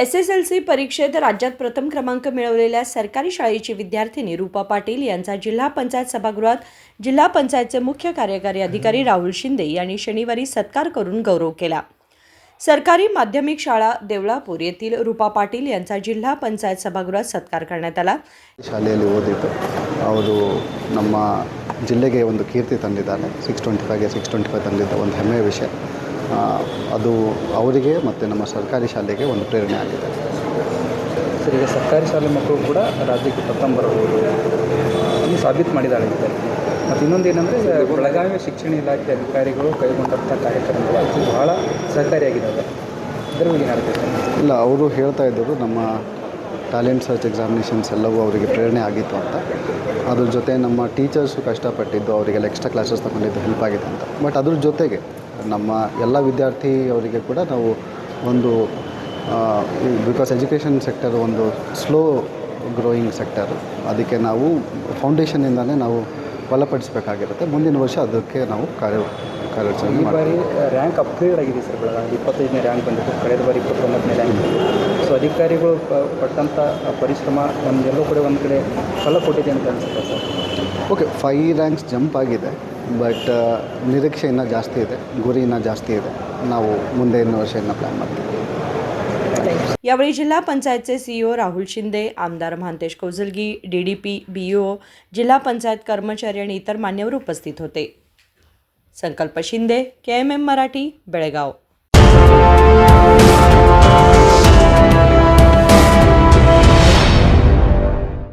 SSLC परीक्षेत राज्यात प्रथम क्रमांक मिळवलेल्या सरकारी शाळेची विद्यार्थिनी रूपा पाटील यांचा जिल्हा पंचायत सभागृहात जिल्हा पंचायतचे मुख्य कार्यकारी अधिकारी राहुल शिंदे यांनी शनिवारी सत्कार करून गौरव केला। सरकारी माध्यमिक शाळा देवळापूर येथील रूपा पाटील यांचा जिल्हा पंचायत सभागृहात सत्कार करण्यात आला। ಶಾಲೆಯಲ್ಲಿ ಓದಿದ್ದು ಅವರು ನಮ್ಮ ಜಿಲ್ಲೆಗೆ ಒಂದು ಕೀರ್ತಿ ತಂದಿದ್ದಾರೆ। 625ಗೆ 625 ತಂದಿದ್ದ ಒಂದು ಹೆಮ್ಮೆಯ ವಿಷಯ ಅದು ಅವರಿಗೆ ಮತ್ತು ನಮ್ಮ ಸರ್ಕಾರಿ ಶಾಲೆಗೆ ಒಂದು ಪ್ರೇರಣೆ ಆಗಿದೆ। ಸರ್, ಈಗ ಸರ್ಕಾರಿ ಶಾಲೆ ಮಕ್ಕಳು ಕೂಡ ರಾಜ್ಯಕ್ಕೆ ಪ್ರಥಮ ಬರಬಹುದು ಈ ಸಾಬೀತು ಮಾಡಿದ್ದಾರೆ ಮತ್ತು ಇನ್ನೊಂದು ಏನಂದರೆ ಬೆಳಗಾವಿ ಶಿಕ್ಷಣ ಇಲಾಖೆ ಅಧಿಕಾರಿಗಳು ಕೈಗೊಂಡಂಥ ಕಾರ್ಯಕ್ರಮಗಳು ಅದು ಬಹಳ ಸಹಕಾರಿಯಾಗಿದ್ದಾವೆ। ಅದರ ಬಗ್ಗೆ ಹೇಳ್ತಾರೆ ಇಲ್ಲ, ಅವರು ಹೇಳ್ತಾ ಇದ್ದರು ನಮ್ಮ ಟ್ಯಾಲೆಂಟ್ ಸರ್ಚ್ ಎಕ್ಸಾಮಿನೇಷನ್ಸ್ ಎಲ್ಲವೂ ಅವರಿಗೆ ಪ್ರೇರಣೆ ಆಗಿತ್ತು ಅಂತ। ಅದ್ರ ಜೊತೆ ನಮ್ಮ ಟೀಚರ್ಸು ಕಷ್ಟಪಟ್ಟಿದ್ದು ಅವರಿಗೆಲ್ಲ ಎಕ್ಸ್ಟ್ರಾ ಕ್ಲಾಸಸ್ ತಗೊಂಡಿದ್ದು ಹೆಲ್ಪ್ ಆಗಿದೆ ಅಂತ। ಬಟ್ ಅದ್ರ ಜೊತೆಗೆ ನಮ್ಮ ಎಲ್ಲ ವಿದ್ಯಾರ್ಥಿ ಅವರಿಗೆ ಕೂಡ ನಾವು ಒಂದು ಬಿಕಾಸ್ ಎಜುಕೇಷನ್ ಸೆಕ್ಟರ್ ಒಂದು ಸ್ಲೋ ಗ್ರೋಯಿಂಗ್ ಸೆಕ್ಟರ್, ಅದಕ್ಕೆ ನಾವು ಫೌಂಡೇಶನ್ನಿಂದಲೇ ನಾವು ಬಲಪಡಿಸಬೇಕಾಗಿರುತ್ತೆ। ಮುಂದಿನ ವರ್ಷ ಅದಕ್ಕೆ ನಾವು ಕಾರ್ಯಾಚರಣೆ ಈ ಬಾರಿ ರ್ಯಾಂಕ್ ಅಪ್ಗ್ರೇಡ್ ಆಗಿದೆ ಸರ್, ಬೆಳಗಾವಿ 25ನೇ ರ್ಯಾಂಕ್ ಬಂದಿತ್ತು, ಕಳೆದ ಬಾರಿ 29ನೇ ರ್ಯಾಂಕ್ ಬಂದಿತ್ತು। ಸೊ ಅಧಿಕಾರಿಗಳು ಪಟ್ಟಂಥ ಪರಿಶ್ರಮ ನಮಗೆಲ್ಲೂ ಕೂಡ ಒಂದು ಕಡೆ ಫಲ ಕೊಟ್ಟಿದೆ ಅಂತ ಅನಿಸುತ್ತೆ ಸರ್। ಓಕೆ, 5 ರ್ಯಾಂಕ್ಸ್ ಜಂಪ್ ಆಗಿದೆ, ಬಟ್ ನಿರೀಕ್ಷೆ ಇನ್ನೂ ಜಾಸ್ತಿ ಇದೆ, ಗುರಿ ಇನ್ನೂ ಜಾಸ್ತಿ ಇದೆ। ನಾವು ಮುಂದೆ ಇನ್ನೂ ವರ್ಷ ಇನ್ನೂ ಪ್ಲ್ಯಾನ್ ಮಾಡ್ತೀವಿ। यावेळी जिल्हा पंचायतचे CEO राहुल शिंदे, आमदार महांतेश कौजलगी, DDP, BO, जिल्हा पंचायत कर्मचारी आणि इतर मान्यवर उपस्थित होते। संकल्प शिंदे, KMM मराठी, बेळगाव।